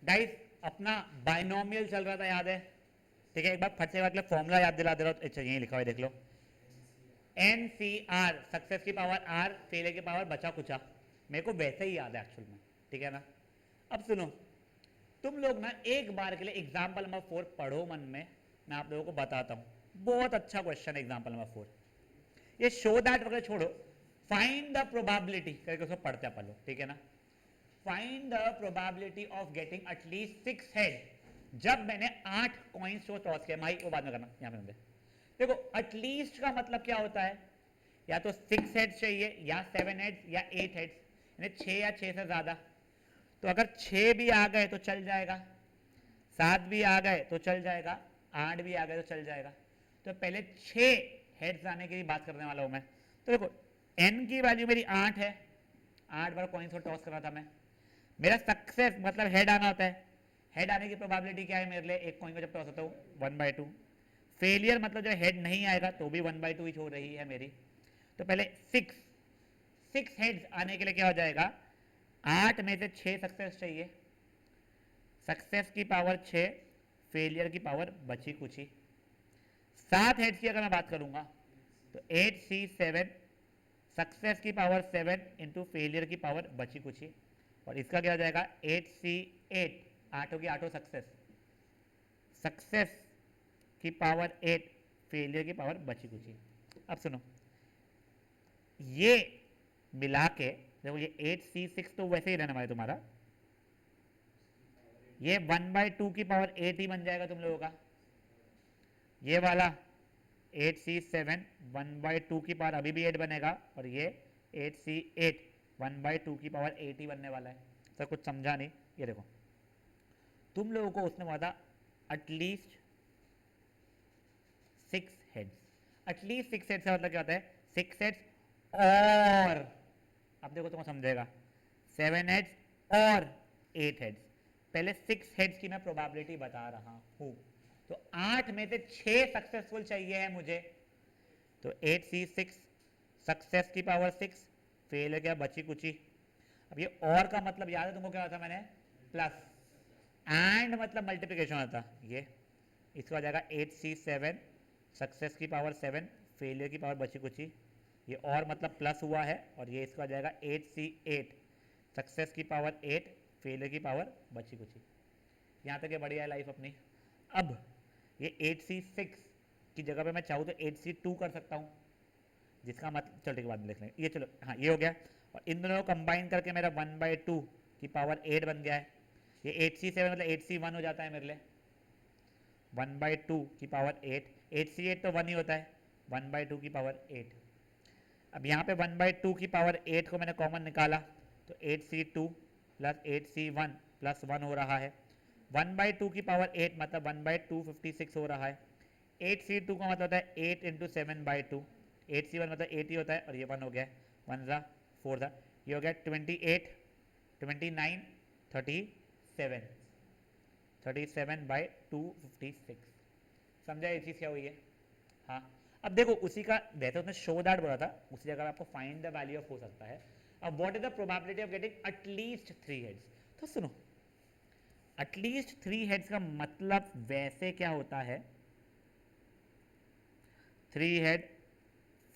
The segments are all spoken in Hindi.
गाइस अपना बाइनोमियल चल रहा था, याद है? ठीक है, एक बार फट से बाद फॉर्मूला याद दिला दे रहा हूँ। अच्छा यही लिखा हुआ है, देख लो। एन सी आर, सक्सेस की पावर आर, फेलियर की पावर बचा कुचा। मेरे को वैसे ही याद है एक्चुअल में, ठीक है ना? अब सुनो, तुम लोग ना एक बार के लिए एग्जाम्पल नंबर 4 पढ़ो मन में, मैं आप लोगों को बताता हूँ। बहुत अच्छा क्वेश्चन है एग्जाम्पल नंबर 4। ये शो दैट वगैरह छोड़ो, फाइंड द प्रोबेबिलिटी करके उसको पढ़ते अपन लोग, ठीक है ना? Find the probability of getting at least 6 head. जब मैंने 8 कॉइन्स को टॉस किया, माइक वो बाद में करना, यहां पे देखो एटलीस्ट का मतलब क्या होता है? या तो 6 हेड्स चाहिए, या 7 हेड्स, या 8 हेड्स, यानी 6 या 6 से ज्यादा। तो अगर 6 भी आ गए तो चल जाएगा, 7 भी आ गए तो चल जाएगा, 8 भी आ गए तो चल जाएगा। तो पहले 6 हेड्स आने की बात करने वाला हूं मैं। तो देखो एन की वैल्यू मेरी 8 है, 8 बार कॉइन्स को टॉस कर रहा था मैं। मेरा सक्सेस मतलब हेड आना होता है। हेड आने की प्रोबेबिलिटी क्या है मेरे लिए? एक कॉइन को जब टॉस होता हूँ 1/2। फेलियर मतलब जो हेड नहीं आएगा तो भी 1/2 ही छोड़ रही है मेरी। तो पहले 6 हेड्स आने के लिए क्या हो जाएगा? 8 में से 6 सक्सेस चाहिए, सक्सेस की पावर 6, फेलियर की पावर बची कुची। 7 हेड्स की अगर मैं बात करूंगा तो 8C7, सक्सेस की पावर 7 इंटू फेलियर की पावर बची कुची। और इसका क्या हो जाएगा? 8C8, आठों की आठों सक्सेस, सक्सेस की पावर 8, फेलियर की पावर बची कुची। अब सुनो, ये मिला के देखो, ये 8C6 तो वैसे ही रहने वाला तुम्हारा, ये 1/2 की पावर 8 ही बन जाएगा तुम लोगों का। ये वाला 8C7 1/2 की पावर अभी भी 8 बनेगा, और ये 8C8 1/2 की पावर 8 ही बनने वाला है। सर कुछ समझा नहीं? ये देखो, तुम लोगों को उसने बोला एटलीस्ट 6 हेड्स। एटलीस्ट 6 हेड्स का मतलब क्या होता है? 6 हेड्स और, अब देखो तुम समझेगा, 7 हेड्स और 8 हेड्स। पहले 6 हेड्स की मैं प्रोबेबिलिटी बता रहा हूं। तो 8 में से 6 सक्सेसफुल चाहिए है मुझे। तो 8C6, सक्सेस की पावर 6, फेल है क्या बची कुची। अब ये और का मतलब याद है तुमको क्या होता? मैंने प्लस, एंड मतलब मल्टीप्लिकेशन होता ये। इसका हो जाएगा 8C7, सक्सेस की पावर 7, फेलियर की पावर बची कुची। ये और मतलब प्लस हुआ है, और ये इसका हो जाएगा 8C8, सक्सेस की पावर 8, फेलियर की पावर बची कुची। यहाँ तक ये बढ़िया है लाइफ अपनी। अब ये 8C6 की जगह पे मैं चाहूँ तो 8C2 कर सकता हूँ, जिसका मतलब चलो ठीक है बाद में देख लेंगे। ये चलो हाँ ये हो गया, और इन दोनों को कंबाइन करके मेरा 1/2 की पावर 8 बन गया है। ये 8C7 मतलब 8C1 हो जाता है मेरे लिए, 1/2 की पावर 8, 8C8 तो 1 ही होता है, 1/2 की पावर 8। अब यहाँ पे 1/2 की पावर 8 को मैंने कॉमन निकाला, तो 8C2 प्लस 8C1 प्लस 1 हो रहा है। 1/2 की पावर 8 मतलब 1/256 हो रहा है। 8C2 का मतलब होता है 8 इंटू 7/2, 8C1 मतलब 8 ही होता है, और ये 1 हो गया, 1 ज़ा 4 ज़ा, ये हो गया 28, 29, 37, 37/256। समझा ये चीज़ क्या हुई है? हाँ। अब देखो उसी का, वैसे उसने शो दैट बोला था, उसी जगह आपको फाइंड द वैल्यू ऑफ हो सकता है। अब what is the probability of getting at least 3 heads? तो सुनो, एटलीस्ट 3 हेड्स का मतलब वैसे क्या होता है? 3 हेड,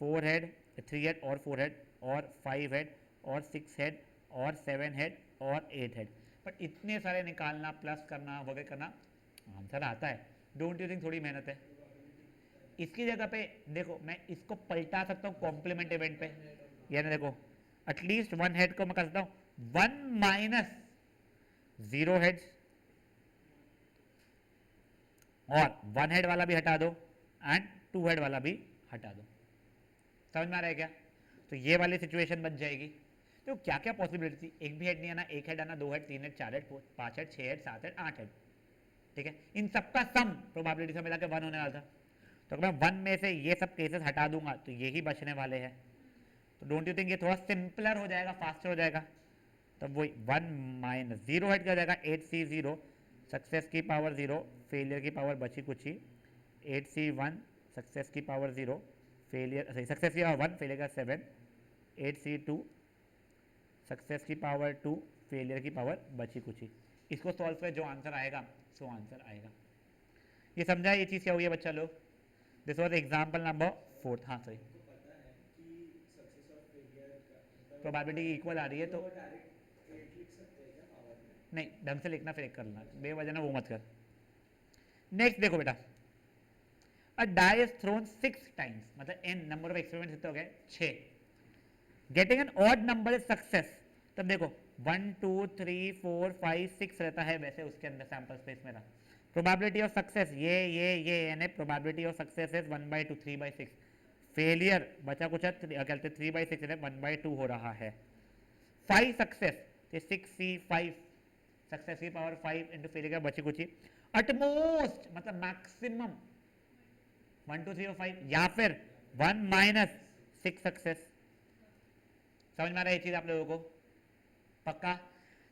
4 हेड, 3 हेड और 4 हेड और 5 हेड और 6 हेड और 7 हेड और 8 हेड। पर इतने सारे निकालना, प्लस करना वगैरह करना, आंसर आता है। डोंट यू थिंक थोड़ी मेहनत है? इसकी जगह पे देखो मैं इसको पलटा सकता हूँ कॉम्प्लीमेंट इवेंट पे। यानी देखो एटलीस्ट 1 हेड को मैं कर सकता हूँ 1 माइनस 0 हेड्स, और 1 हेड वाला भी हटा दो एंड 2 हेड वाला भी हटा दो। समझ में आ रहा है क्या? तो ये वाली सिचुएशन बन जाएगी। तो क्या क्या पॉसिबिलिटी थी? एक भी हेड नहीं आना, एक हेड आना, 2 head, 3 head, 4 head, 5 head, 6 head, 7 head, 8 head. ठीक है, इन सबका सम प्रोबेबिलिटी से मिला के 1 होने वाला था। तो अगर मैं 1 में से ये सब केसेस हटा दूंगा तो ये ही बचने वाले हैं। तो डोंट यू थिंक ये थोड़ा सिंपलर हो जाएगा, फास्टर हो जाएगा? तब वही 1 माइनस 0 हेड क्या हो जाएगा? 8C0, सक्सेस की पावर 0, फेलियर की पावर बची कुची, 8C1, सक्सेस की पावर 0, फेलियर सही सक्सेस की पावर 1, फेलियर का 7, 8C2, सक्सेस की पावर 2, फेलियर की पावर बची कुची। इसको सॉल्व कर जो आंसर आएगा सो आंसर आएगा। ये समझा ये चीज़ क्या हुई है बच्चा लोग? This was example number 4। हाँ सही, प्रोबेबिलिटी इक्वल आ रही है तो नहीं, ढंग से लिखना फिर एक करना, बेवजह ना वो मत कर। नेक्स्ट देखो बेटा, अ डाई इज थ्रोन 6 टाइम्स, मतलब n नंबर ऑफ एक्सपेरिमेंट कितने हो गए 6। Getting an odd number is success. तब देखो 1 2 3 4 5 6 रहता है वैसे उसके अंदर सैंपल स्पेस मेरा। प्रोबेबिलिटी ऑफ सक्सेस ये यानी probability of success is 1/2 3/6। Failure बचा कुछ क्या कहते 3/6 है 1/2 हो रहा है। 5 सक्सेस 6C5 सक्सेस की पावर 5 इंटू फेलियर का बची कुछ अटमोस्ट मतलब मैक्सिमम 1 2 3 और 5 या फिर 1 माइनस 6 सक्सेस। समझ में आ रहा है ये चीज आप लोगों को? पक्का?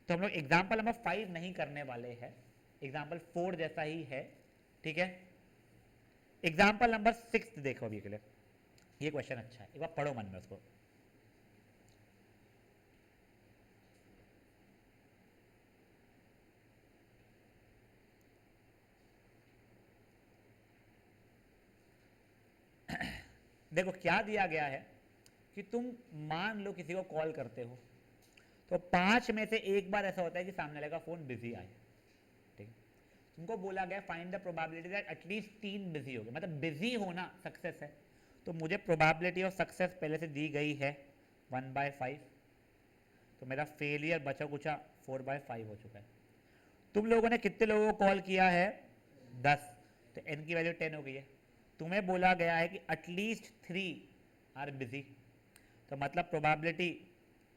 तो हम लोग एग्जाम्पल नंबर 5 नहीं करने वाले हैं, एग्जाम्पल 4 जैसा ही है, ठीक है। एग्जाम्पल नंबर 6 देखो अभी के लिए, ये क्वेश्चन अच्छा है, एक बार पढ़ो मन में उसको। देखो क्या दिया गया है कि तुम मान लो किसी को कॉल करते हो तो 5 में से एक बार ऐसा होता है कि सामने वाले का फोन बिजी आए, ठीक है। तुमको बोला गया find the probability that at least 3 busy हो गए, मतलब बिजी होना सक्सेस है। तो मुझे प्रोबेबिलिटी ऑफ सक्सेस पहले से दी गई है 1/5, तो मेरा फेलियर बचा कुचा 4/5 हो चुका है। तुम लोगों ने कितने लोगों को कॉल किया है 10, तो n की वैल्यू 10 हो गई है। तुम्हें बोला गया है कि एटलीस्ट 3 आर बिजी, तो मतलब प्रोबेबिलिटी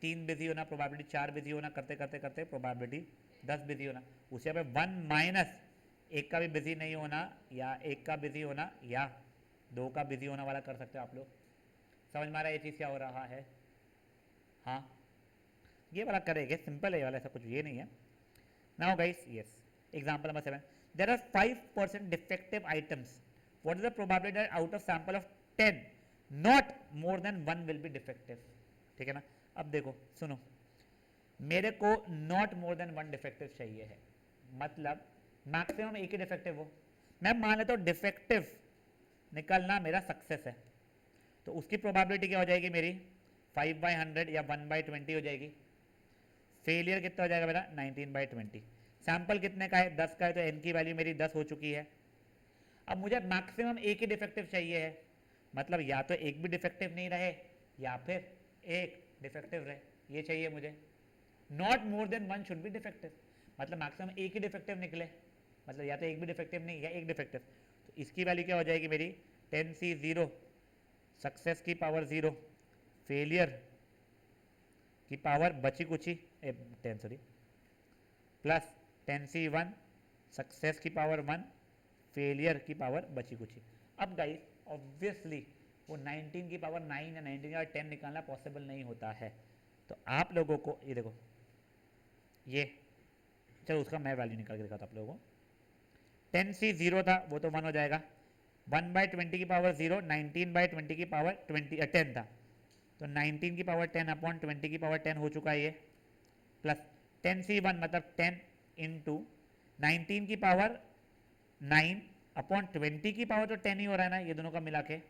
3 बिजी होना, प्रोबेबिलिटी 4 बिजी होना, करते करते करते प्रोबेबिलिटी 10 बिजी होना। उसे पे 1 माइनस एक का भी बिजी नहीं होना या एक का बिजी होना या 2 का बिजी होना वाला कर सकते हो आप लोग। समझ में आ रहा है ये चीज़ क्या हो रहा है? हाँ ये वाला करेंगे, सिंपल है ये वाला, ऐसा कुछ ये नहीं है। Now guys yes, example number 7, there are 5% defective items, what is the probability that out of sample of 10 not more than 1 will be defective, ठीक है ना। अब देखो सुनो, मेरे को नॉट मोर देन 1 डिफेक्टिव चाहिए है, मतलब मैक्सिमम एक ही डिफेक्टिव हो। मैं मान लेता हूँ डिफेक्टिव निकलना मेरा सक्सेस है, तो उसकी प्रोबेबिलिटी क्या हो जाएगी मेरी 5/100 या 1/20 हो जाएगी। फेलियर कितना हो जाएगा मेरा 19/20। सैंपल कितने का है 10 का है, तो n की वैल्यू मेरी 10 हो चुकी है। अब मुझे मैक्सिमम एक ही डिफेक्टिव चाहिए है, मतलब या तो एक भी डिफेक्टिव नहीं रहे या फिर एक डिफेक्टिव रहे, ये चाहिए मुझे। Not more than 1 should be defective, मतलब मैक्सिमम एक ही डिफेक्टिव निकले, मतलब या तो एक भी डिफेक्टिव नहीं या एक डिफेक्टिव। तो इसकी वैल्यू क्या हो जाएगी मेरी 10C0 सक्सेस की पावर 0, फेलियर की पावर बची कुची 10 सॉरी प्लस 10C1 सक्सेस की पावर 1, फेलियर की पावर बची कुची। अब गाइस ऑब्वियसली वो 19 की पावर 9 या 19 की पावर 10 निकालना पॉसिबल नहीं होता है, तो आप लोगों को ये देखो, ये चलो उसका मैं वैल्यू निकाल के दिखाता आप लोगों को। 10C0 था वो तो 1 हो जाएगा, 1/20 की पावर 0, 19/20 की पावर 10 था, तो 19 की पावर 10 अपॉन 20 की पावर 10 हो चुका है ये, प्लस 10C1 मतलब 10 इंटू 19 की पावर 9 अपॉन 20 की पावर तो 10 ही हो रहा है ना ये दोनों का मिला के।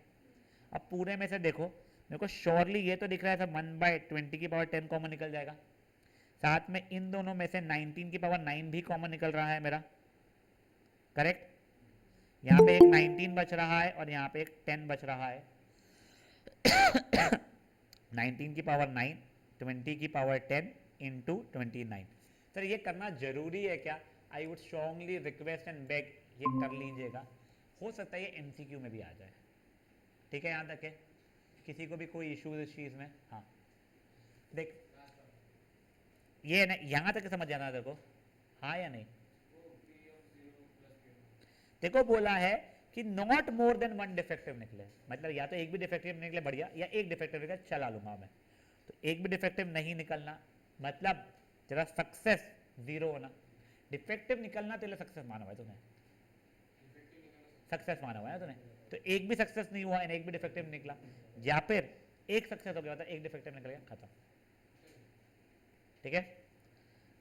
अब पूरे में से देखो मेरे को श्योरली ये तो दिख रहा है सब 1/20 की पावर 10 कॉमन निकल जाएगा, साथ में इन दोनों में से 19 की पावर 9 भी कॉमन निकल रहा है मेरा, करेक्ट। यहाँ पे एक 19 बच रहा है और यहाँ पे एक 10 बच रहा है। 19 की पावर 9, 20 की पावर 10 इंटू 29। सर ये करना जरूरी है क्या? I would strongly request and beg ये कर लीजिएगा, हो सकता है ये एमसीक्यू में भी आ जाए, ठीक है। यहाँ तक है, किसी को भी कोई इशू इस चीज़ में? हाँ देख ये ना यहाँ तक समझ जाना देखो, हाँ या नहीं। देखो बोला है कि नॉट मोर देन 1 डिफेक्टिव निकले, मतलब या तो एक भी डिफेक्टिव निकले बढ़िया, या एक डिफेक्टिव निकले चला लूंगा मैं। तो एक भी डिफेक्टिव नहीं निकलना मतलब जरा सक्सेस 0 होना, डिफेक्टिव निकलना तो सक्सेस माना हुआ है तूने, सक्सेस माना हुआ है तूने। तो एक भी सक्सेस नहीं हुआ, एक भी डिफेक्टिव निकला, या फिर एक सक्सेस हो गया मतलब एक डिफेक्टिव निकल गया, खत्म, ठीक है।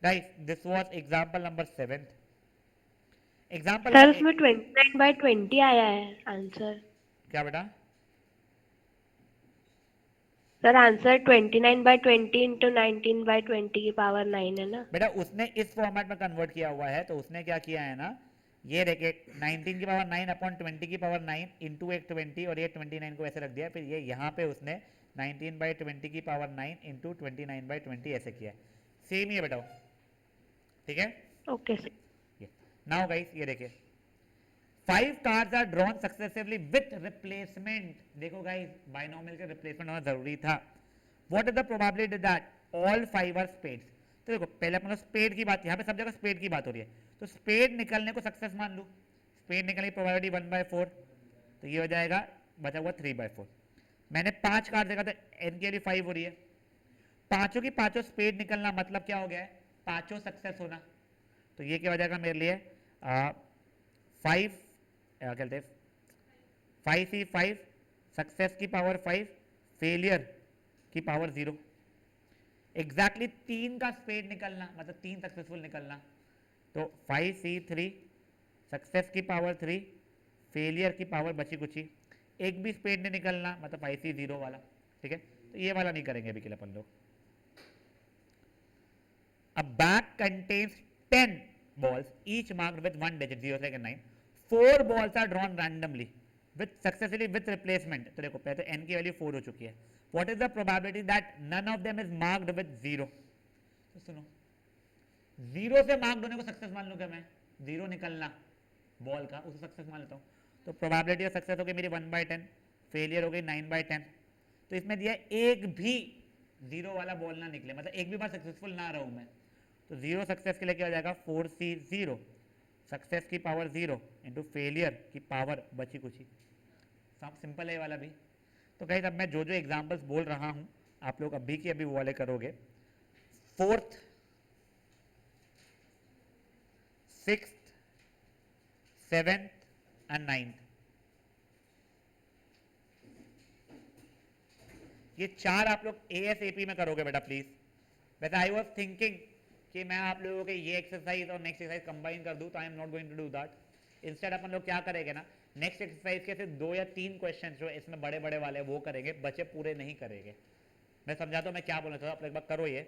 Guys this was example number 7। Example sir number उसमें 29/20 आया है आंसर। क्या बेटा? सर आंसर 29/20 इंटू 19/20 की पावर 9 है ना। बेटा उसने इस फॉर्मेट में कन्वर्ट किया हुआ है, तो उसने क्या किया है ना, ये देखिए 19 की पावर 9 अपॉन 20 की पावर 9 इंटू एक 20 और ये 29 को ऐसे रख दिया, फिर ये यहाँ पे उसने 19/20 की पावर 9 इंटू 29/20 ऐसे किया है। सेम ही है बेटा, ठीक है। Okay sir. ये नाउ गाइस ये देखिए 5 cards are drawn successively with replacement. देखो गाइस बाइनोमियल का रिप्लेसमेंट होना जरूरी था। What is the probability that all 5 are spades. तो देखो पहले अपन स्पेड की बात, यहाँ पे सब जगह स्पेड की बात हो रही है, तो स्पेड निकलने को सक्सेस मान लूँ। स्पेड निकलने की प्रोबेबिलिटी 1/4, तो ये हो जाएगा बचा हुआ 3/4। मैंने 5 कार्ड देखा तो एन के लिए 5 हो रही है। पांचों की पांचों स्पेड निकलना मतलब क्या हो गया है, पांचों सक्सेस होना। तो ये क्या हो जाएगा मेरे लिए 5 क्या कहते हैं 5C5 सक्सेस की पावर 5 फेलियर की पावर 0। एग्जैक्टली 3 का स्पेड निकलना मतलब 3 सक्सेसफुल निकलना, तो 5C3 सक्सेस की पावर 3 फेलियर की पावर बची कुची। एक भी स्पेड नहीं निकलना मतलब 5C0 वाला, ठीक है। तो ये वाला नहीं करेंगे अभी के लिए अपन लोग। A bag contains 10 balls, each marked with one digit 0 से 9. 4 balls are drawn randomly with successively with replacement. तो देखो पहले तो n की वैल्यू 4 हो चुकी है. What is the probability that none of them is marked with 0? तो सुनो, 0 से मार्क्ड होने को सक्सेस मान लूँ क्या मैं? 0 निकलना बॉल का उसे सक्सेस मान लेता हूँ। तो प्रोबेबिलिटी ऑफ सक्सेस हो गई मेरी 1/10, फेलियर हो गई 9/10। तो इसमें दिया एक भी 0 वाला बॉल ना निकले, मतलब एक भी बार सक्सेसफुल ना रहूँ मैं। तो 0 सक्सेस के लिए क्या हो जाएगा 4C0 सक्सेस की पावर 0 इंटू फेलियर की पावर बची कुची। सब सिंपल है ये वाला भी। तो गाइस अब मैं जो जो एग्जांपल्स बोल रहा हूँ आप लोग अभी के अभी वो वाले करोगे। Fourth, sixth, seventh and ninth, ये चार आप लोग ASAP में करोगे बेटा प्लीज। वैसे आई वॉज थिंकिंग कि मैं आप लोगों के ये एक्सरसाइज और नेक्स्ट एक्सरसाइज कंबाइन कर दूं, तो I am not going to do that. Instead अपन लोग क्या करेंगे ना, नेक्स्ट एक्सरसाइज के सिर्फ 2 या 3 क्वेश्चन जो इसमें बड़े बड़े वाले वो करेंगे, बचे पूरे नहीं करेंगे। मैं समझाता हूँ मैं क्या बोलना चाहता हूँ, आप लोग एक बार करो ये।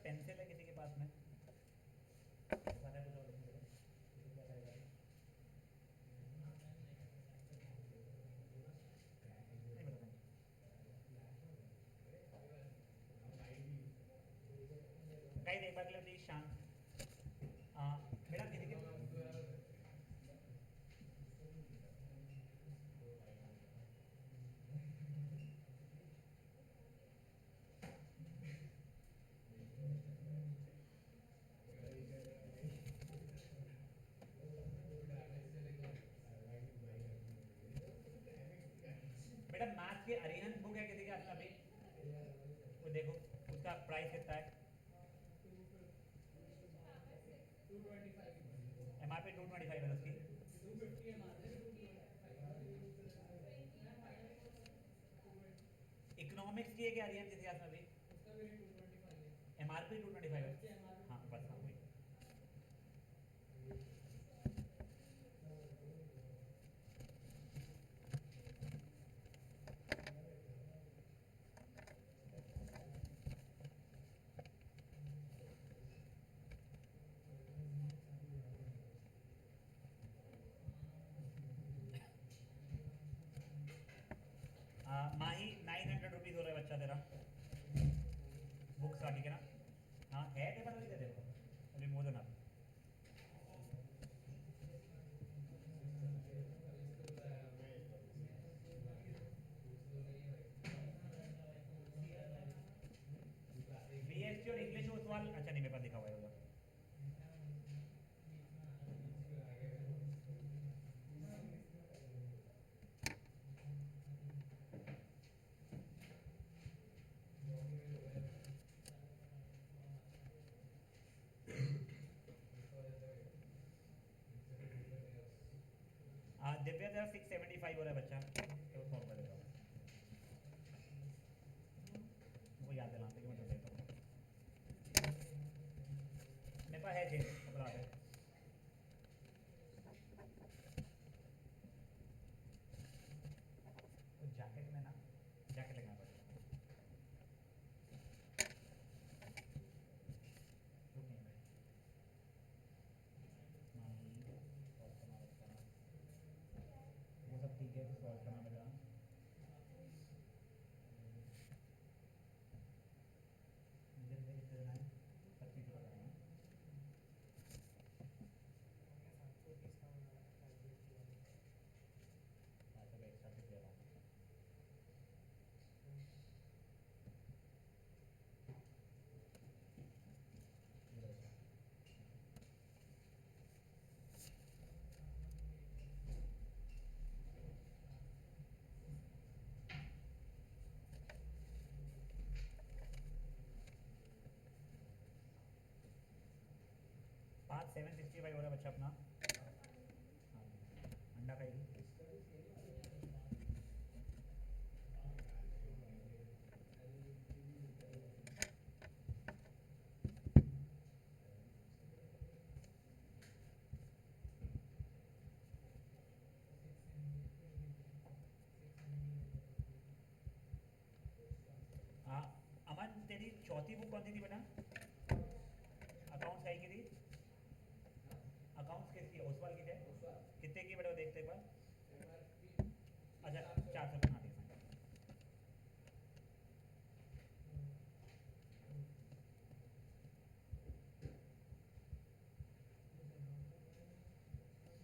पेंसिल है किसी के पास में? गाइस एक बार के लिए प्लीज शांत। बेटा किसी के बेटा मैथ्स की अरिहंत बुक है किसी के हाथ में अभी? वो देखो उसका प्राइस कितना है। MRP 225 है उसकी। इकोनॉमिक्स की है क्या अरिहंत किसी के हाथ में अभी? MRP 225 है। हाँ बस हाँ वही। माही 900 रुपीज़ हो रहा है बच्चा तेरा बुक्स का, ठीक है ना? हाँ है टेबल वाली दे दे अभी मोर देना। बीएसटी और इंग्लिश वो सवाल अच्छा नहीं मेरे पास लिखा हुआ है उधर। दिव्या तेरा 675 हो रहा है बच्चा, तो सॉल्व कर देता हूँ। वो याद दिलाते कि मैं तो देता हूँ। मेरे पास है चेंज कपड़ा है। तो जैकेट में ना जैकेट लगना पड़ेगा। रुक नहीं भाई। माही सॉल्व करना बच्चा, वो सब ठीक है, तो सॉल्व करना बेटा। मुझे कितने देना है? 25 रुपये देना है। अच्छा भाई एक्स्ट्रा टिप दे रहा हूँ। ये लो बच्चा। 765 हो रहा है बच्चा अपना। हाँ अंडा खाएगी। हाँ अमन तेरी चौथी बुक कौन सी थी बेटा? अकाउंट्स कहीं की थी? अकाउंट्स किसकी है? ओसवाल की है? कितने की बेटा वो देखते एक बार। अच्छा 400 हाँ ठीक है।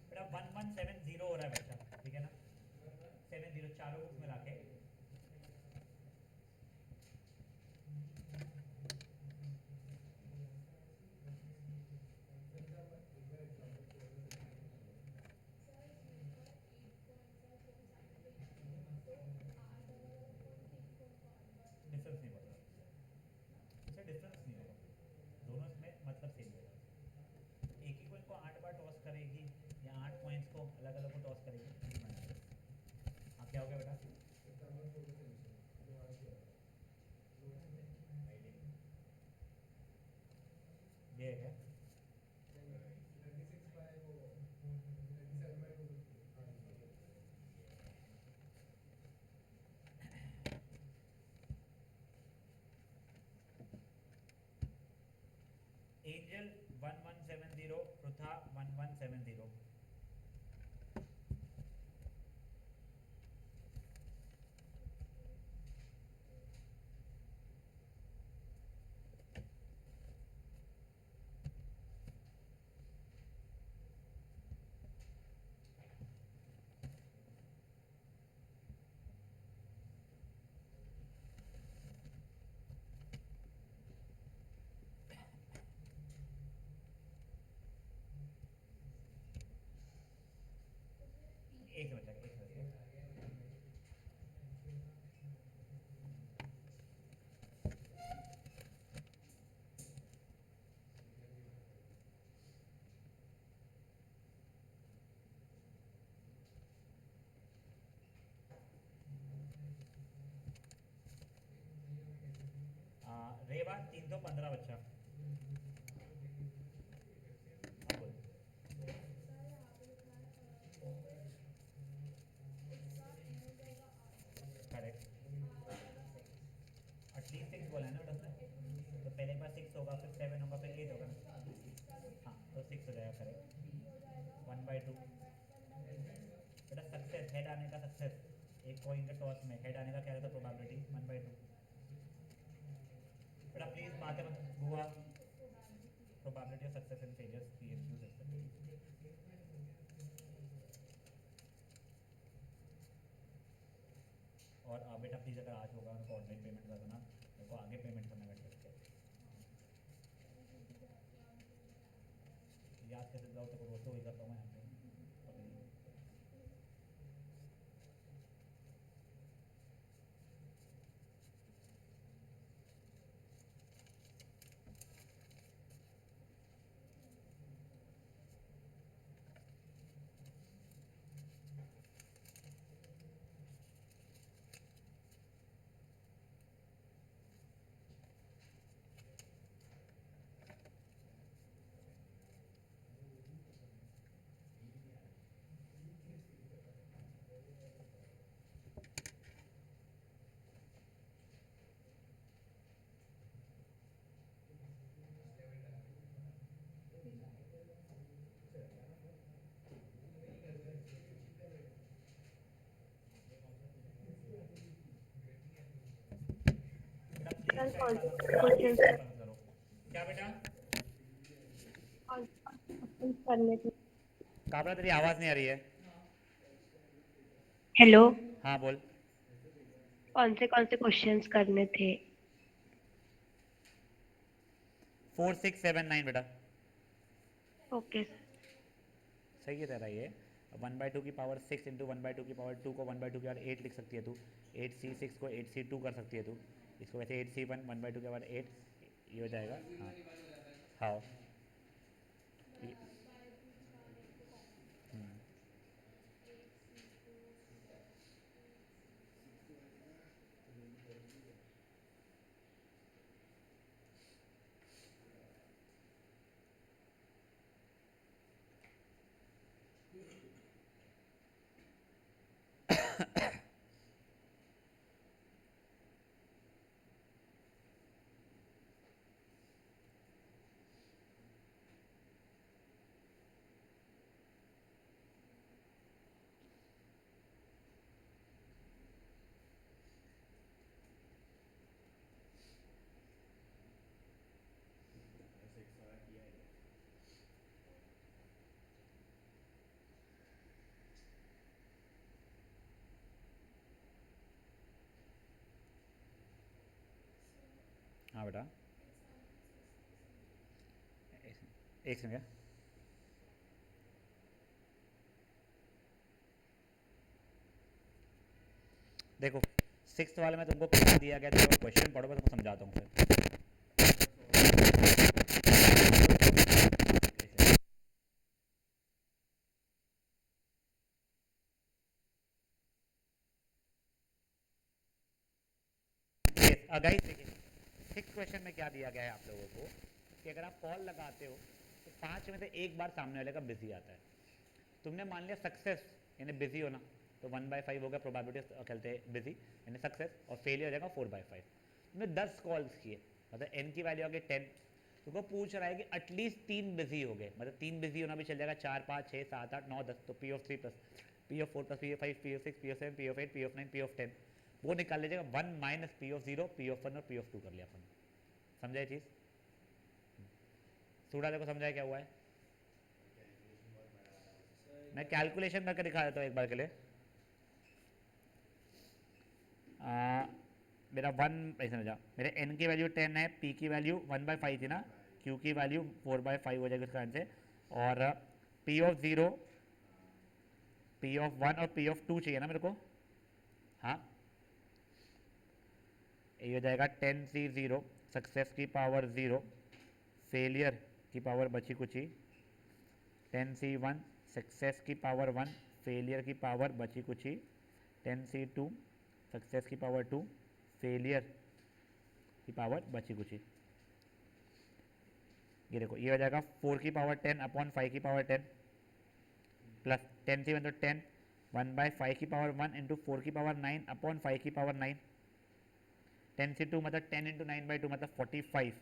बेटा 1170 हो रहा है बच्चा, ठीक है ना? 70 चारों बुक्स मिला के। डिफरेंस नहीं पता, इससे डिफरेंस नहीं होगा, दोनों में मतलब सेम होगा। एक ही कोइन को 8 बार टॉस करेगी या 8 कॉइन्स को अलग अलग को टॉस करेगी। हाँ क्या हो गया बेटा? ये है क्या? एंजल 1170, पृथा 1170। एक बचा एक बचा। रेवा 315 बच्चा। हाँ बोल। करेक्ट, एटलीस्ट 6 बोला है ना बेटा उसने, तो पहले एक बार 6 होगा, फिर 7 होगा, फिर 8 होगा ना। हाँ तो 6 हो जाएगा करेक्ट। 1/2 बेटा सक्सेस, हेड आने का सक्सेस। एक कॉइन के टॉस में हेड आने का क्या रहता है प्रोबेबिलिटी 1/2। बेटा प्लीज बातें मत बुआ। Probability of success and failures PMQ system. और बेटा प्लीज अगर आज होगा तो ऑनलाइन पेमेंट कर देना, मेरे को आगे पेमेंट करना बैठ सकते याद कैसे जाओ तो रोज तो वही करता हूँ यहाँ पे। बेटा प्लीज सर चैट कौन से डालना क्वेश्चन करो। क्या बेटा करने थे? कहाँ पर तेरी आवाज़ नहीं आ रही है। हेलो, हाँ बोल। कौन से क्वेश्चंस करने थे? 4 6 7 9 बेटा। ओके। सही है तेरा ये। 1/2 की पावर 6 इंटू 1/2 की पावर 2 को 1/2 की पावर 8 लिख सकती है तू। 8c6 को 8c2 कर सकती है तू। इसको वैसे 8c1 1/2 की पावर 8 ये हो जाएगा। हाँ हाँ। हाँ बेटा एक सेकंड। देखो 6th वाले में तुमको क्या दिया गया था, क्वेश्चन पढ़ो मैं तुमको समझाता हूँ फिर। गाइस देखिए 6th क्वेश्चन में क्या दिया गया है आप लोगों को कि अगर आप कॉल लगाते हो तो 5 में से एक बार सामने वाले का बिजी आता है। तुमने मान लिया सक्सेस यानी बिजी होना, तो 1/5 हो गया प्रोबेबिलिटी खेलते हैं बिजी यानी सक्सेस, और फेलियर हो जाएगा 4/5। तुमने 10 कॉल्स किए मतलब एन की वैल्यू आ गई 10। तुमको पूछ रहा है कि एटलीस्ट 3 बिजी हो गए, मतलब 3 बिजी होना भी चल जाएगा, 4 5 6 7 8 9 10, तो P of 3 plus P of 4 plus P of 5 P of 6 P of 7 P of 8 P of 9 P of 10 वो निकाल लीजिएगा। 1 minus P of 0 P of 1 और पी ऑफ 2 कर लिया अपन। समझा ये चीज़? सूडा देखो समझाया क्या हुआ है। मैं कैलकुलेशन करके दिखा देता हूँ एक बार के लिए। मेरा 1 ऐसे समझा, मेरे n की वैल्यू 10 है, p की वैल्यू 1/5 थी ना, q की वैल्यू 4/5 हो जाएगी उसका आंसर, और p ऑफ 0 p ऑफ 1 और p ऑफ 2 चाहिए ना मेरे को। हाँ ये हो जाएगा 10c0 सक्सेस की पावर 0 फेलियर की पावर बची कुची, 10c1 सक्सेस की पावर 1 फेलियर की पावर बची कुची, 10c2 सक्सेस की पावर 2 फेलियर की पावर बची कुची। ये देखो ये हो जाएगा 4 की पावर 10 अपॉन 5 की पावर 10 प्लस 10c1 तो 10 1/5 की पावर 1 इंटू 4 की पावर 9 अपॉन 5 की पावर 9। 10c2 मतलब 10 इंटू 9/2 मतलब 45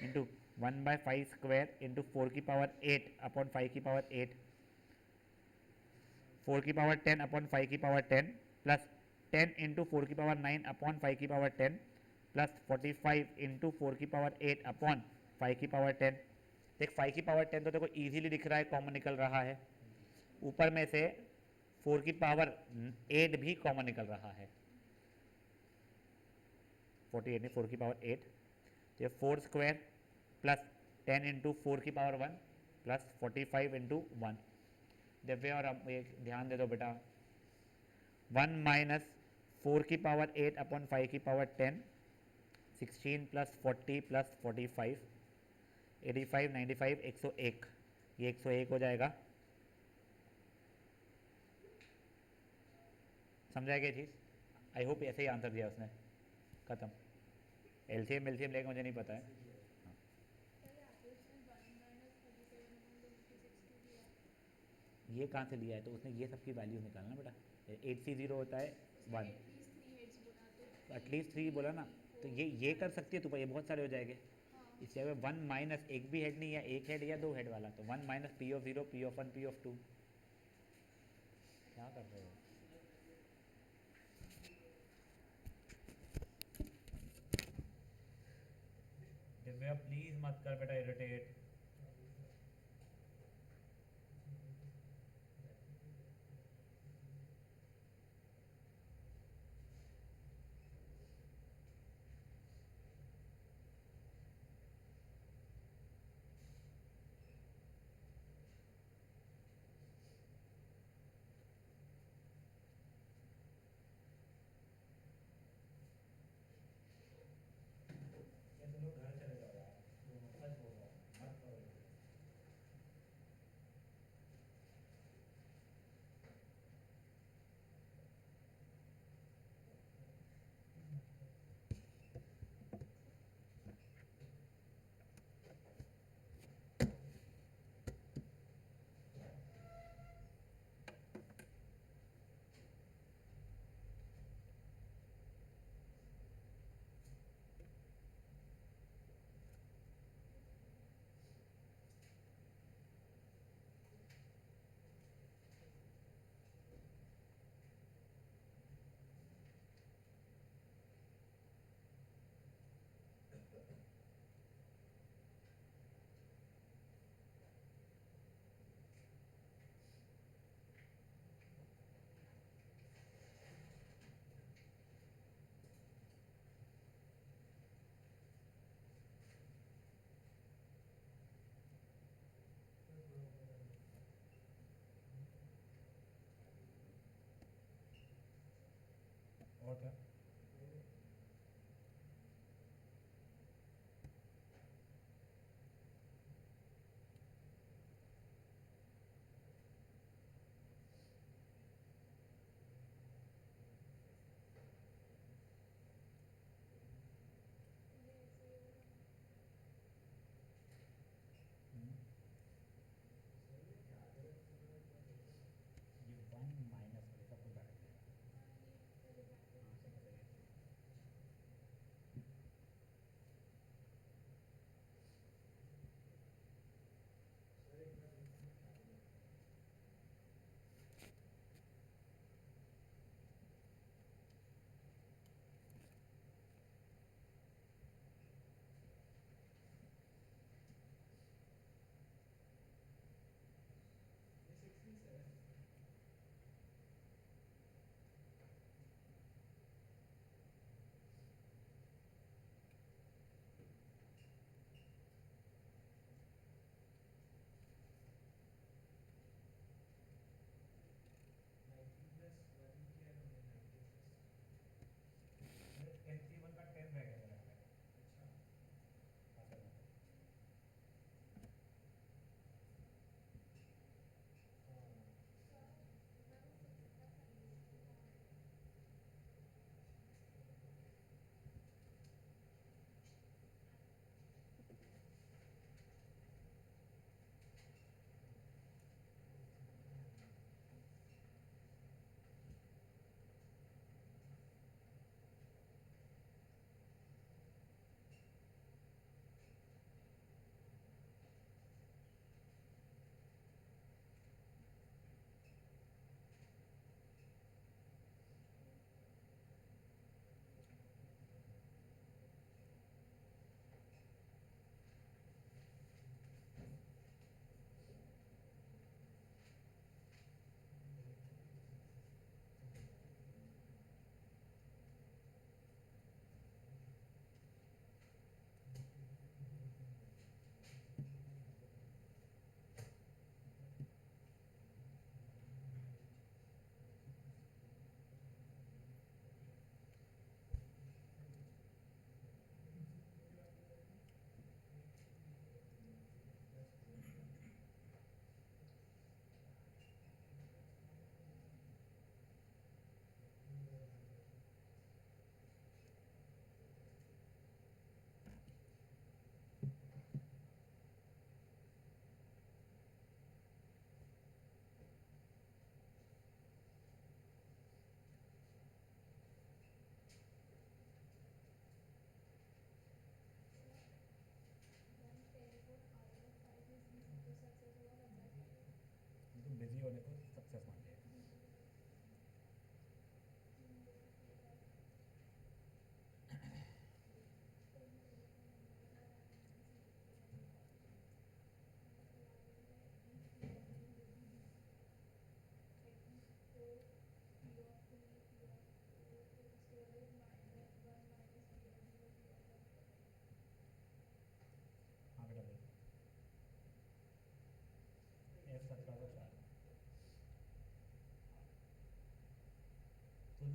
इंटू 1/5 स्क्वायर इंटू 4 की पावर 8 अपॉन 5 की पावर 8, 4 की पावर 10 अपॉन 5 की पावर 10 प्लस 10 इंटू 4 की पावर 9 अपॉन 5 की पावर 10 प्लस 45 इंटू 4 की पावर 8 अपॉन 5 की पावर 10। देख 5 की पावर 10 तो देखो इजीली दिख रहा है, कॉमन निकल रहा है। ऊपर में से 4 की पावर 8 भी कॉमन निकल रहा है। 48 नहीं, 4 की पावर 8, तो ये 4 स्क्वायर प्लस 10 इंटू 4 की पावर 1 प्लस 45 इंटू 1। दिव्य और अब ये ध्यान दे दो बेटा, 1 माइनस 4 की पावर 8 अपॉन 5 की पावर 10, 16 प्लस 40 प्लस 45, 85 95 101, ये 101 हो जाएगा। समझा गया चीज़? आई होप ऐसे ही आंसर दिया उसने। खत्म। एलसीएम एलसीएम लेके मुझे नहीं पता है। हाँ। ये कहाँ से लिया है? तो उसने ये सबकी वैल्यू निकालना बेटा। 8 C 0 होता है 1, एटलीस्ट 3 बोला ना, तो ये कर सकती है तू, ये बहुत सारे हो जाएंगे। इस जगह 1 माइनस एक भी हेड नहीं, या एक हेड या दो हेड वाला, तो 1 माइनस P(0) P(1) P(2). क्या कर रहे हो? दिव्या प्लीज मत कर बेटा इरिटेट। तुम लोग घर चले जाओ यार, सच बोल रहा हूँ, मत करो इरिटेट। और क्या? ये 1 माइनस वाले सब कुछ बैठ जाएगा। हाँ, ठीक है।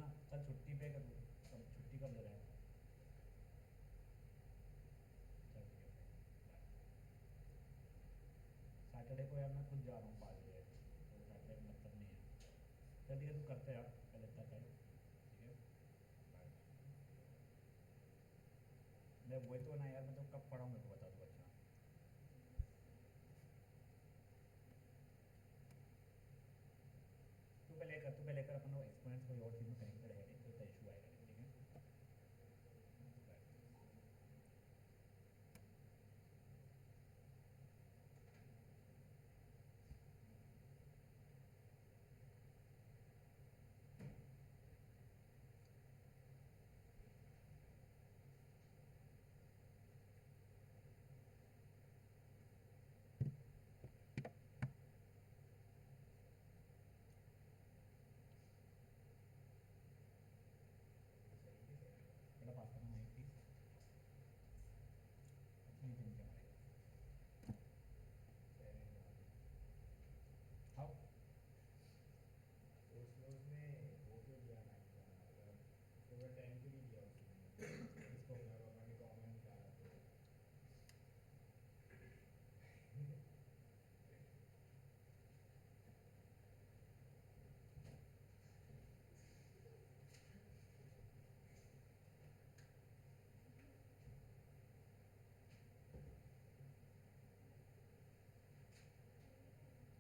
ना, कल छुट्टी पे कब, छुट्टी कब ले रहा है? चल ठीक है, सैटरडे को यार मैं खुद जा रहा हूँ 5 बजे, तो सैटरडे का मतलब नहीं है। चल ठीक है, तू करते यार, कल इतना टाइम, ठीक है, बाय। मैं वही तो ना यार, मैं तो कब पढ़ाऊँ मेरे को बता दो अच्छा। तू पहले कर अपन एक्सपीरियंस कोई और चीज़ में कनेक्टेड है नहीं, तो इतना इशू आएगा नहीं, ठीक है, बाय। थोड़ा पास करना माइक प्लीज, नीचे नीचे हमारे हाउ इसको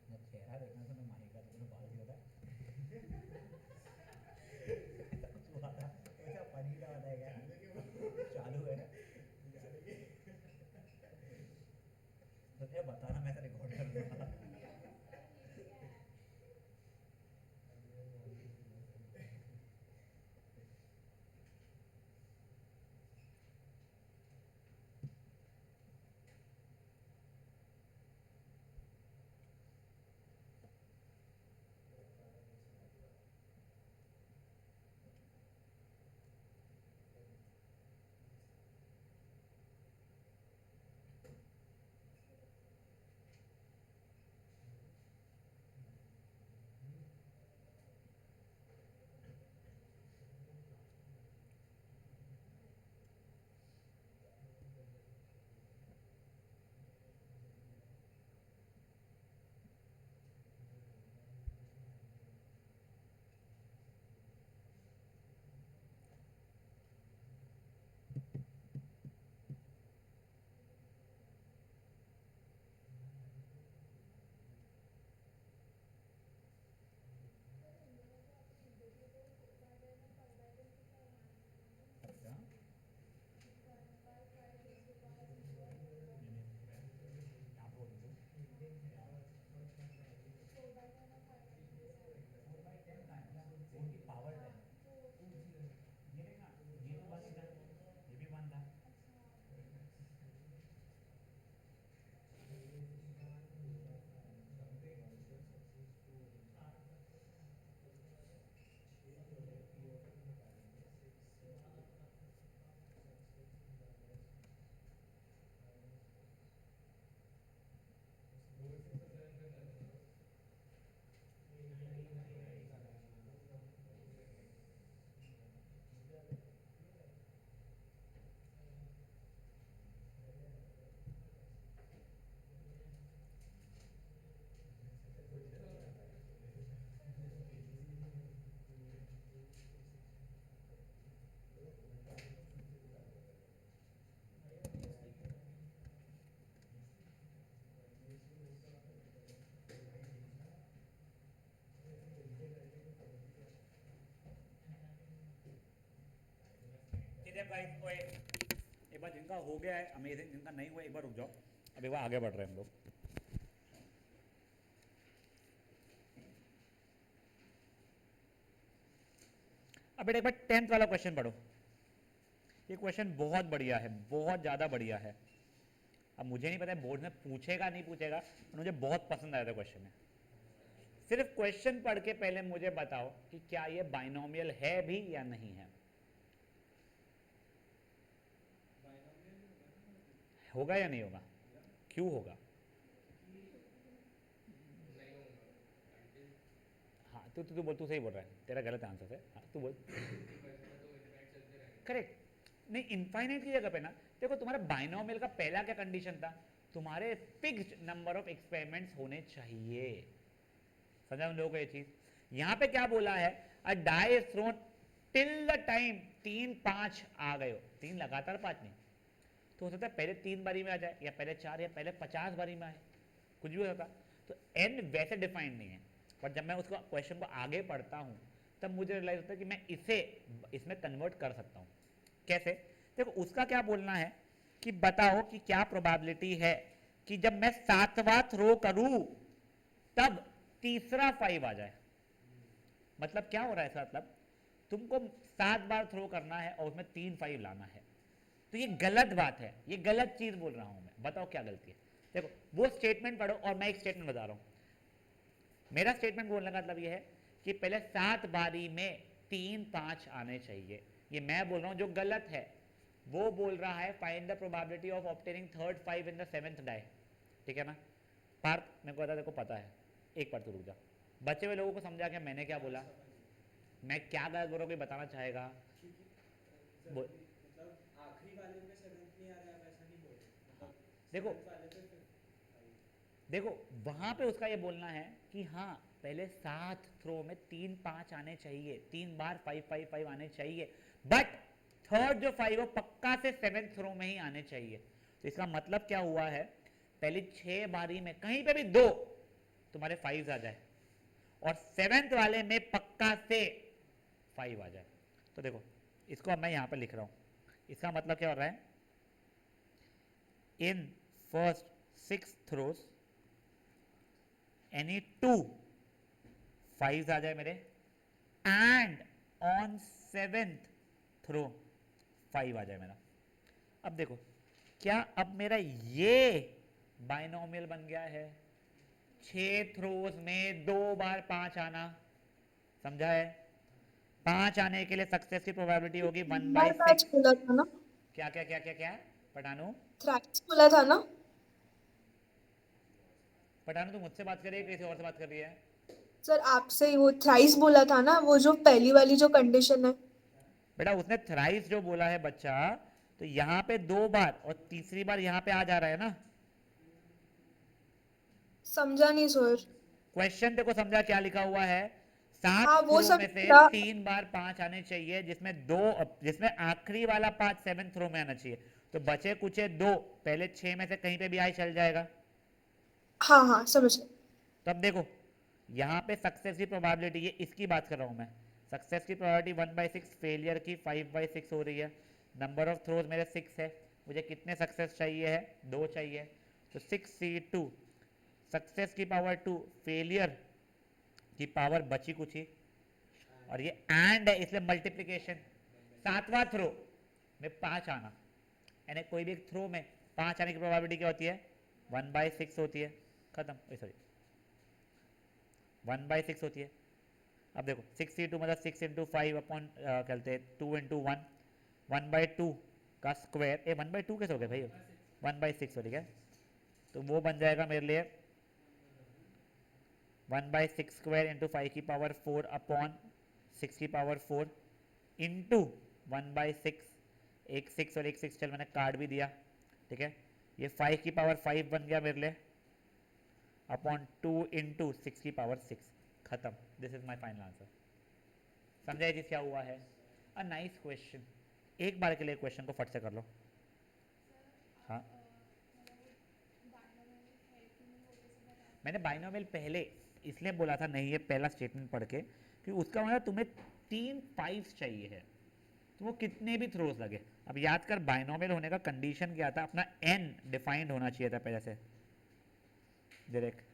मैं चेहरा देखना था, मैं माही का तो तूने बाल दिया था ऐसा कुछ हुआ था, ऐसा फनी था, बताया क्या चालू है तो ये बताना, मैं रिकॉर्ड कर दूंगा अच्छा यहाँ पे बोल दो 4/10 का है क्या, 4 की पावर 10, ये देखना, ये तो 1 ही था, ये भी 1 था। ठीक है गाइस, ओए एक बार जिनका हो गया है अमेजिंग, जिनका नहीं हुआ एक बार रुक जाओ, अब एक बार आगे बढ़ रहे हैं हम लोग। अब बेटा एक बार 10th वाला क्वेश्चन पढ़ो, ये क्वेश्चन बहुत बढ़िया है, बहुत ज़्यादा बढ़िया है। अब मुझे नहीं पता है बोर्ड में पूछेगा नहीं पूछेगा, पर मुझे बहुत पसंद आया था क्वेश्चन है। सिर्फ क्वेश्चन पढ़ के पहले मुझे बताओ कि क्या ये बाइनोमियल है भी या नहीं है। होगा या नहीं होगा? क्यों होगा? हाँ तू बोल, तू सही बोल रहा है, तेरा गलत आंसर है। हाँ तू बोल। करेक्ट। नहीं, इनफाइनाइट की जगह पे ना देखो, तुम्हारा बाइनोमियल का पहला क्या कंडीशन था, तुम्हारे फिक्स्ड नंबर ऑफ एक्सपेरिमेंट्स होने चाहिए। समझा उन लोगों को ये चीज? यहाँ पे क्या बोला है, a die is thrown till the time 3 5 आ गए हो, 3 लगातार 5 नहीं, तो हो सकता है पहले 3 बारी में आ जाए, या पहले 4, या पहले 50 बारी में आए, कुछ भी हो सकता। तो एन वैसे डिफाइंड नहीं है, पर जब मैं उसको क्वेश्चन को आगे पढ़ता हूँ तब मुझे रियलाइज होता है कि मैं इसे इसमें कन्वर्ट कर सकता हूँ। कैसे? देखो उसका क्या बोलना है कि बताओ कि क्या प्रोबेबिलिटी है कि जब मैं 7वां थ्रो करूं तब तीसरा 5 आ जाए। मतलब क्या हो रहा है इसका मतलब, तुमको 7 बार थ्रो करना है और उसमें 3 5 लाना है। तो ये गलत बात है, ये गलत चीज बोल रहा हूं मैं, बताओ क्या गलती है। देखो वो स्टेटमेंट पढ़ो और मैं एक स्टेटमेंट बता रहा हूं। मेरा स्टेटमेंट बोलने का मतलब ये है कि पहले 7 बारी में 3 5 आने चाहिए, ये मैं बोल रहा हूं जो गलत है। वो बोल रहा है find the probability of obtaining third 5 in the 7th die. ठीक है ना पार्थ, मेरे को पता, देखो पता है, एक बार तो रुक जा, बचे हुए लोगों को समझा के मैंने क्या बोला, मैं क्या गलत बोल रहा हूँ, कोई बताना चाहेगा? बोल। मतलब आखिरी वाले पे 7th नहीं आ रहा है, आप ऐसा नहीं बोल रहे, हाँ, मतलब देखो 7th वाले पे 5th। देखो वहां पे उसका ये बोलना है कि हाँ पहले 7 थ्रो में 3 5 आने चाहिए, 3 बार 5 5 5 आने चाहिए, बट थर्ड जो 5 वो पक्का से 7th थ्रो में ही आने चाहिए। तो इसका मतलब क्या हुआ है, पहली 6 बारी में कहीं पे भी 2 तुम्हारे 5 आ जाए और 7th वाले में पक्का से 5 आ जाए। तो देखो इसको अब मैं यहां पर लिख रहा हूं, इसका मतलब क्या हो रहा है, इन फर्स्ट 6 थ्रोस एनी 2 5 आ जाए मेरे, एंड ऑन 7th थ्रो 5 आ जाए मेरा। अब देखो क्या अब मेरा ये बाइनोमियल बन गया है, 6 थ्रोस में 2 बार 5 आना, समझा है? 5 आने के लिए सक्सेस की प्रोबेबिलिटी होगी 1 बार बाई पाँच 6। बोला था ना, क्या क्या क्या क्या क्या पठानू? थ्राइस बोला था ना। पठानू तू मुझसे बात कर रही है किसी और से बात कर रही है? सर आपसे ही वो थ्राइस बोला था ना, वो जो पहली वाली जो कंडीशन है। बेटा उसने थ्राइस जो बोला है बच्चा, तो यहाँ पे 2 बार और तीसरी बार यहाँ पे आ जा रहा है ना। समझा नहीं सर। क्वेश्चन देखो समझा क्या लिखा हुआ है, 7 हाँ वो थ्रो सब में से था। 3 बार 5 आने चाहिए, जिसमें आखिरी वाला 5 7th थ्रो में आना चाहिए। तो बचे कुचे 2 पहले 6 में से कहीं पे भी आए चल जाएगा। हाँ हाँ समझ गए। तो अब देखो यहाँ पे सक्सेस की प्रोबेबिलिटी, ये इसकी बात कर रहा हूँ मैं, सक्सेस की प्रोबेबिलिटी 1/6, फेलियर की 5/6 हो रही है। नंबर ऑफ थ्रोज मेरे 6 है, मुझे कितने सक्सेस चाहिए है, 2 चाहिए। तो 6c2, सक्सेस की पावर 2, फेलियर की पावर बची कुछ ही, और ये एंड है इसलिए मल्टीप्लीकेशन। 7वां थ्रो में 5 आना, यानी कोई भी एक थ्रो में 5 आने की प्रोबेबिलिटी क्या होती है, 1/6 होती है। खत्म, सॉरी 1/6 होती है। अब देखो 6c2 मतलब 6 इंटू 5 अपॉन कहते हैं 2 इंटू 1, 1/2 का स्क्वायर, 1/2 कैसे हो गया भाई, 1/6 हो, ठीक है। तो वो बन जाएगा मेरे लिए 1/6 स्क्वायर इंटू 5 की पावर 4 अपॉन 6 की पावर 4 इंटू 1/6, एक 6 और एक 6 चल मैंने काट भी दिया, ठीक है। ये 5 की पावर 5 बन गया मेरे लिए अपॉन 2 इंटू 6 की पावर 6। खत्म, this is my final answer. समझा जी क्या हुआ है? अ नाइस क्वेश्चन, एक बार के लिए क्वेश्चन को फट से कर लो। हाँ मैंने बाइनोमियल पहले इसलिए बोला था नहीं, ये पहला स्टेटमेंट पढ़ के, कि उसका मतलब तुम्हें 3 5 चाहिए है, तो वो कितने भी थ्रोज लगे। अब याद कर बाइनोमियल होने का कंडीशन क्या था, अपना n डिफाइंड होना चाहिए था पहले से, direct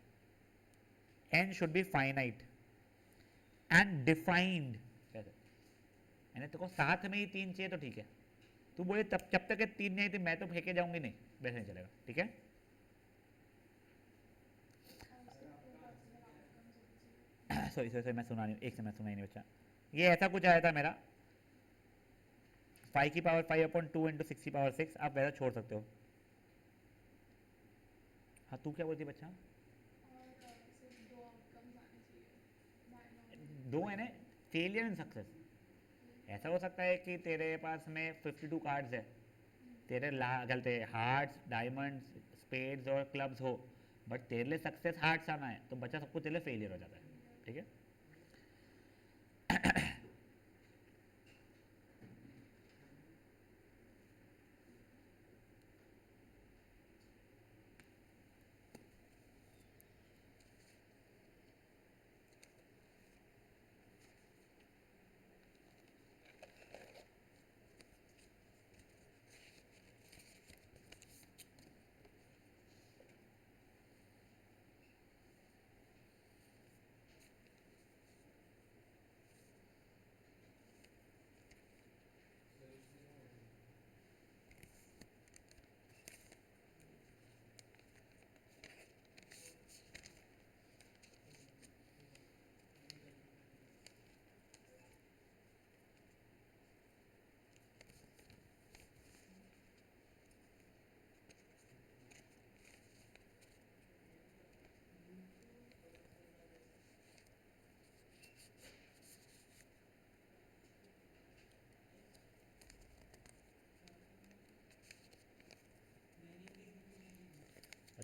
n should be finite and defined. मैंने तो साथ में ही 3 चाहिए तो ठीक है, तू बोले तब जब तक 3 नहीं थी मैं तो फेंके जाऊंगी नहीं, वैसे नहीं चलेगा, ठीक है। सॉरी सॉरी सॉरी मैं सुना नहीं, एक से मैं सुना ही नहीं बच्चा। ये ऐसा कुछ आया था मेरा 5 की पावर 5 अपॉन 2 इंटू 6 की पावर 6, आप वैसा छोड़ सकते हो। हाँ तू क्या बोलती बच्चा? दो है ना, फेलियर एंड सक्सेस। ऐसा हो सकता है कि तेरे पास में 52 कार्ड्स है, तेरे गलते हार्ट्स, डायमंड्स, स्पेड्स और क्लब्स हो, बट तेरे लिए सक्सेस हार्ट्स आना है तो बच्चा सब कुछ तेरे लिए फेलियर हो जाता है, ठीक है।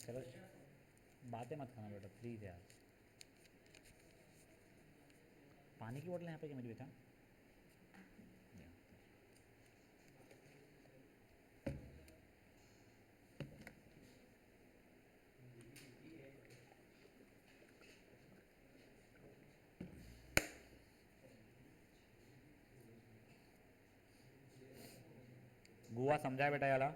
चलो बातें मत करना बेटा प्लीज़ यार। पानी की बोतल यहाँ पे क्या मेरी बेटा? गुआ समझा बेटा याला?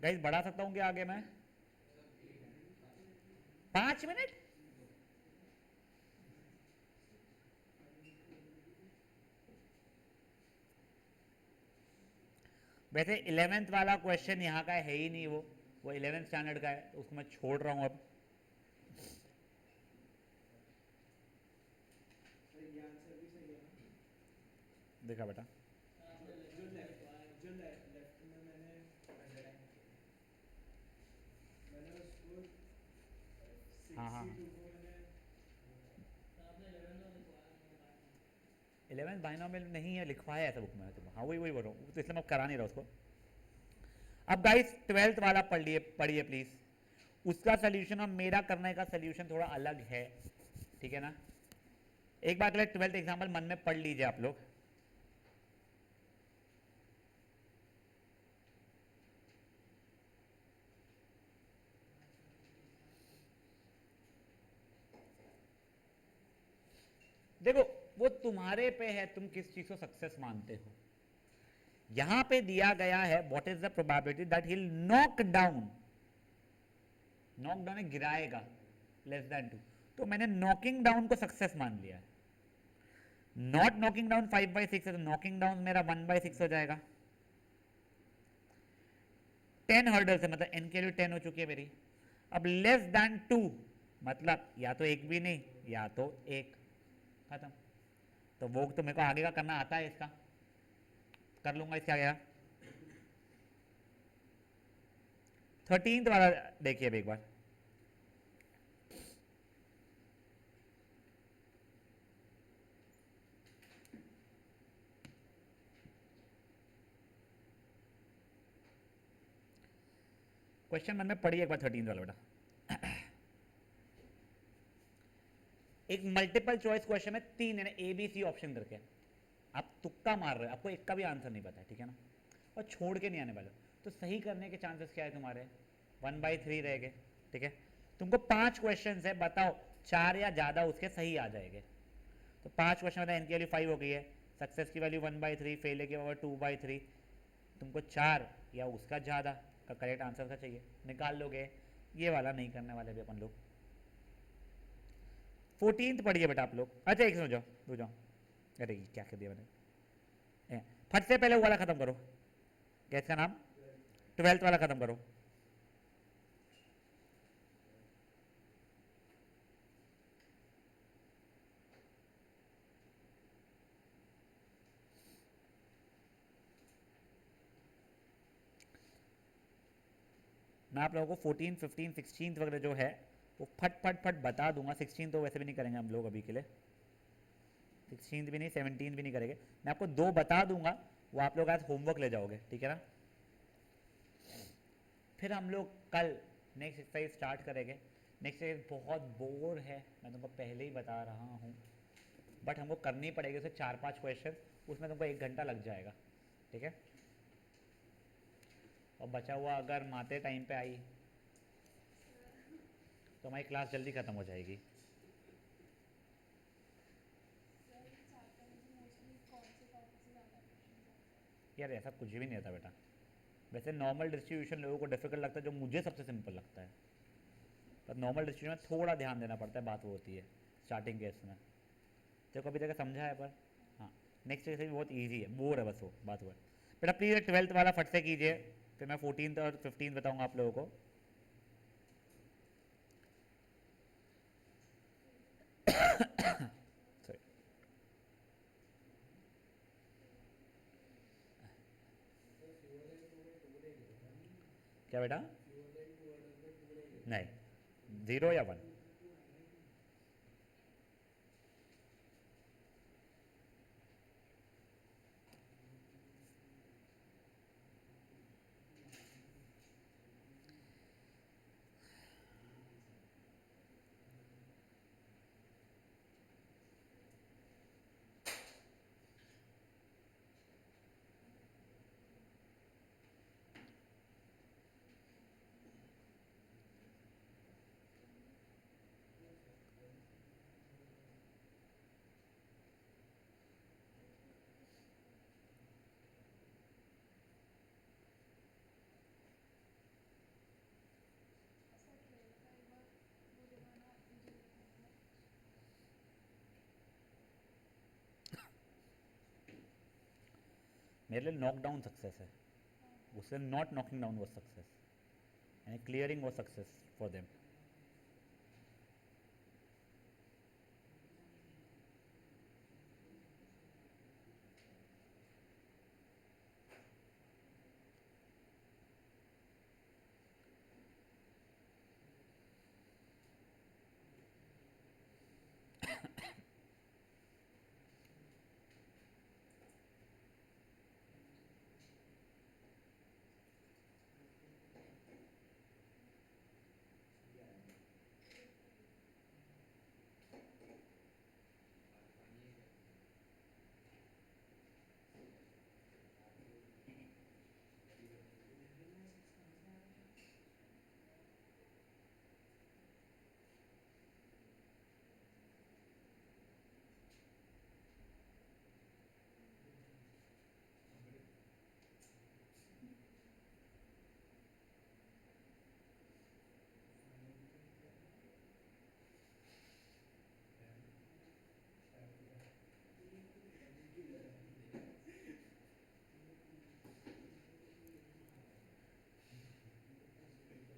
गाइस बढ़ा सकता हूँ क्या आगे मैं? 5 मिनट? वैसे 11th वाला क्वेश्चन यहाँ का है ही नहीं, वो 11th स्टैंडर्ड का है तो उसको मैं छोड़ रहा हूँ अब। सर ये आंसर भी सही है ना? देखा बेटा? जो लेफ्ट में मैंने अंडरलाइन किया, मैंने उसको हाँ हाँ 62 को मैंने 11th बाइनोमियल नहीं है, लिखवाया है ऐसा बुक में तो। हाँ वही वही बोल रहा हूँ, तो इसलिए मैं करा नहीं रहा उसको। अब गाइस 12th वाला पढ़िए प्लीज। उसका सोल्यूशन और मेरा करने का सोल्यूशन थोड़ा अलग है, ठीक है ना। एक बार के लिए 12th एग्जाम्पल मन में पढ़ लीजिए आप लोग। देखो वो तुम्हारे पे है, तुम किस चीज को सक्सेस मानते हो। यहां पे दिया गया है what is the probability that he knock down, knock down है गिराएगा, <2, तो मैंने नॉकिंग डाउन को सक्सेस मान लिया है। नॉट नॉकिंग डाउन 5/6 है तो नॉकिंग डाउन मेरा 1/6 हो जाएगा। 10 हर्डल से मतलब एन के लिए 10 हो चुकी है मेरी। अब <2 मतलब या तो एक भी नहीं या तो एक, खत्म। तो वो तो मेरे को आगे का करना आता है, इसका कर लूंगा इसके आगे का। 13th वाला देखिए अब एक बार। क्वेश्चन मन में पढ़िए एक बार 13th वाला बेटा। एक मल्टीपल चॉइस क्वेश्चन में 3 है ना, ए बी सी ऑप्शन करके, आप तुक्का मार रहे हो, आपको एक का भी आंसर नहीं पता है, ठीक है ना, और छोड़ के नहीं आने वाले, तो सही करने के चांसेस क्या है तुम्हारे? 1/3 रहेंगे, ठीक है। तुमको 5 क्वेश्चन है, बताओ 4 या ज़्यादा उसके सही आ जाएंगे। तो 5 क्वेश्चन मतलब एन की वैल्यू 5 हो गई है, सक्सेस की वैल्यू 1/3, फेलियर की वैल्यू 2/3, तुमको 4 या उसका ज़्यादा का करेक्ट आंसर का चाहिए, निकाल लोगे। ये वाला नहीं करने वाले भी अपन लोग। 14th पढ़िए बेटा आप लोग। अच्छा एक सुनो, जाओ रुक जाओ, अरे ये क्या कर दिया मैंने। फट से पहले वो वाला खत्म करो, क्या इसका नाम? 12th वाला खत्म करो। मैं आप लोगों को 14, 15, 16 वगैरह जो है वो फट फट फट बता दूंगा। 16 तो वैसे भी नहीं करेंगे हम लोग अभी के लिए, 16 भी नहीं, 17 भी नहीं करेंगे। मैं आपको 2 बता दूंगा, वो आप लोग आज होमवर्क ले जाओगे, ठीक है ना। फिर हम लोग कल नेक्स्ट एक्सरसाइज स्टार्ट करेंगे। नेक्स्ट एक्सरसाइज बहुत बोर है, मैं तुमको पहले ही बता रहा हूँ, बट हमको करनी पड़ेगी उसे 4-5 क्वेश्चन, उसमें तुमको 1 घंटा लग जाएगा, ठीक है। और बचा हुआ अगर माते टाइम पे आई तो हमारी क्लास जल्दी ख़त्म हो जाएगी। यार ऐसा कुछ भी नहीं रहता बेटा, वैसे नॉर्मल डिस्ट्रीब्यूशन लोगों को डिफिकल्ट लगता है, जो मुझे सबसे सिंपल लगता है, पर नॉर्मल डिस्ट्रीब्यूशन में थोड़ा ध्यान देना पड़ता है, बात वो होती है स्टार्टिंग केस में। तो कभी जगह समझा है, पर हाँ नेक्स्ट केस भी बहुत ईजी है, बोर है बस वो बात हुआ है। बेटा प्लीज़ 12th वाला फट से कीजिए, फिर मैं 14th और 15th बताऊँगा आप लोगों को। Sorry. क्या बेटा? नहीं, 0 या 1। मेरे लिए नॉक डाउन सक्सेस है, उससे नॉट नॉकिंग डाउन वो सक्सेस, यानी क्लियरिंग वो सक्सेस फॉर देम।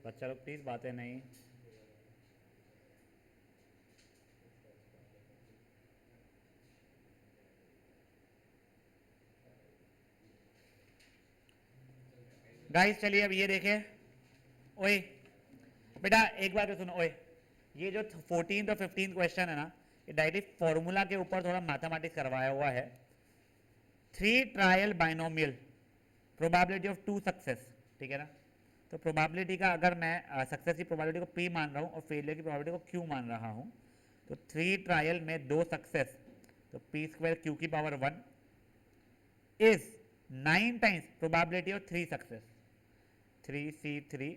बच्चा लोग प्लीज़ बातें नहीं। गाइस चलिए अब ये देखें, ओए बेटा एक बात तो सुनो, ओए ये जो 14 और 15 क्वेश्चन है ना, ये डायरेक्टली फॉर्मूला के ऊपर थोड़ा मैथमेटिक्स करवाया हुआ है। 3 trial binomial, probability of 2 success, ठीक है ना। तो प्रोबेबिलिटी का अगर मैं सक्सेस की प्रोबेबिलिटी को P मान रहा हूँ और फेलियर की प्रोबेबिलिटी को Q मान रहा हूँ, तो 3 ट्रायल में 2 सक्सेस, तो P² Q की power 1 is 9 times probability of 3 success. 3C3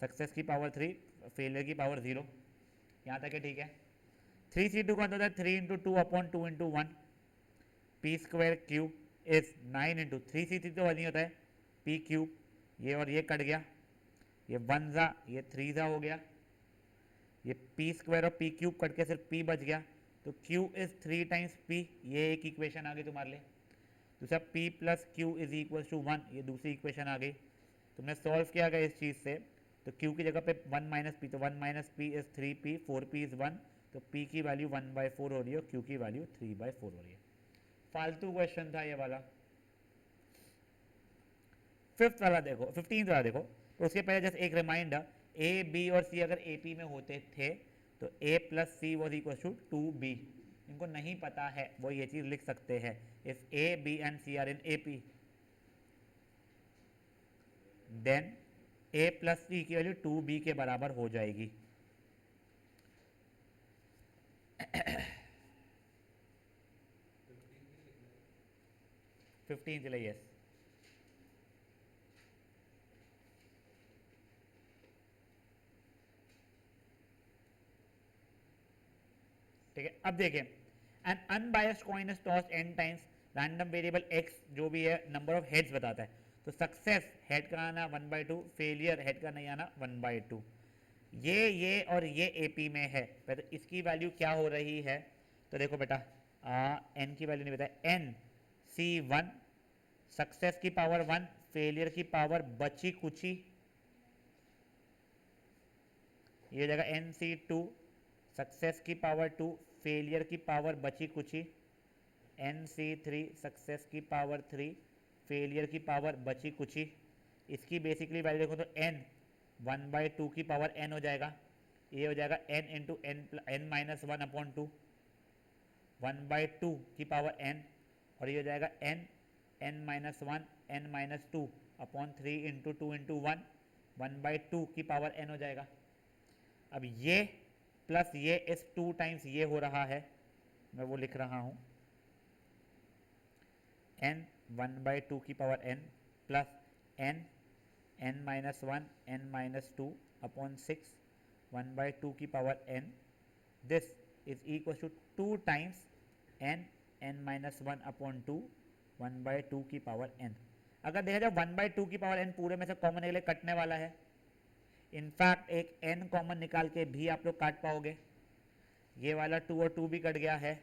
success की पावर 3, फेलियर की पावर 0, यहाँ तक है, ठीक है। 3C2 का होता है 3 into 2 upon 2 into 1, P² Q is 9 into 3C3 तो नहीं होता है P क्यूब, ये और ये कट गया, ये 1 ज़ा ये 3 ज़ा हो गया, ये P² और P क्यूब कट के सिर्फ P बच गया, तो Q इज 3 टाइम्स P, ये एक इक्वेशन आ गई तुम्हारे लिए। दूसरा P plus Q is equal to 1, ये दूसरी इक्वेशन आ गई। तुमने सॉल्व किया गया इस चीज़ से, तो Q की जगह पे 1 माइनस पी, तो 1 minus P is 3P, 4P is 1, तो P की वैल्यू 1/4 हो रही है और Q की वैल्यू 3/4 हो रही है। फालतू क्वेश्चन था ये वाला, फिफ्थ वाला देखो, 15th वाला देखो, तो उसके पहले जस्ट एक रिमाइंडर, ए बी और सी अगर ए पी में होते थे तो A plus C was equal to 2b। इनको नहीं पता है वो ये चीज़ लिख सकते हैं, if A B and C are in A P then A plus C की वैल्यू 2b के बराबर हो जाएगी। फिफ्टीन के लिए यस। ठीक है, अब देखें, N unbiased coin is tossed n times, random variable x जो भी है नंबर ऑफ हेड्स बताता है, तो सक्सेस हेड का आना 1/2, फेलियर हेड का नहीं आना 1/2। ये और ये AP में है, तो इसकी वैल्यू क्या हो रही है, तो देखो बेटा n की वैल्यू नहीं बताया, n C1 सक्सेस की पावर 1, फेलियर की पावर बची कुची, ये हो जाएगा NC2 सक्सेस की पावर 2, फेलियर की पावर बची कुची, NC3 सक्सेस की पावर 3, फेलियर की पावर बची कुची। इसकी बेसिकली वैल्यू देखो तो n 1/2 की पावर n हो जाएगा, ये हो जाएगा n इंटू n माइनस 1/2, 1/2 की पावर n, और ये हो जाएगा n minus 1 n minus 2 upon 3 into 2 into 1, 1/2 की पावर n हो जाएगा। अब ये प्लस ये इस 2 टाइम्स ये हो रहा है, मैं वो लिख रहा हूँ, n 1/2 की power n plus n minus 1 n minus 2 upon 6 1/2 की power n, this is equal to 2 times n minus 1 upon 2 1/2 की पावर n। अगर देखा जाए 1/2 की पावर n पूरे में से कॉमन के लिए कटने वाला है, इनफैक्ट एक n कॉमन निकाल के भी आप लोग काट पाओगे, ये वाला 2 और 2 भी कट गया है,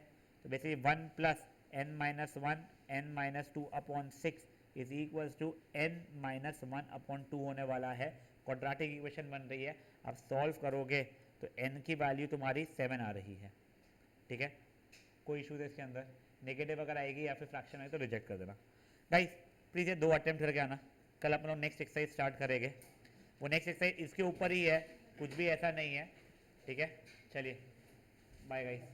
तो basically 1 plus n minus 1 n minus 2 upon 6 is equals to n minus 1 upon 2 होने वाला है। क्वाड्रेटिक इक्वेशन बन रही है, आप सॉल्व करोगे तो n की वैल्यू तुम्हारी 7 आ रही है। ठीक है, कोई इशू है इसके अंदर, नेगेटिव अगर आएगी या फिर फ्रैक्शन आएगी तो रिजेक्ट कर देना। गाइस प्लीज़ ये 2 अटेम्प्ट करके आना, कल अपन लोग नेक्स्ट एक्सरसाइज स्टार्ट करेंगे, वो नेक्स्ट एक्सरसाइज इसके ऊपर ही है, कुछ भी ऐसा नहीं है। ठीक है, चलिए बाय गाइस।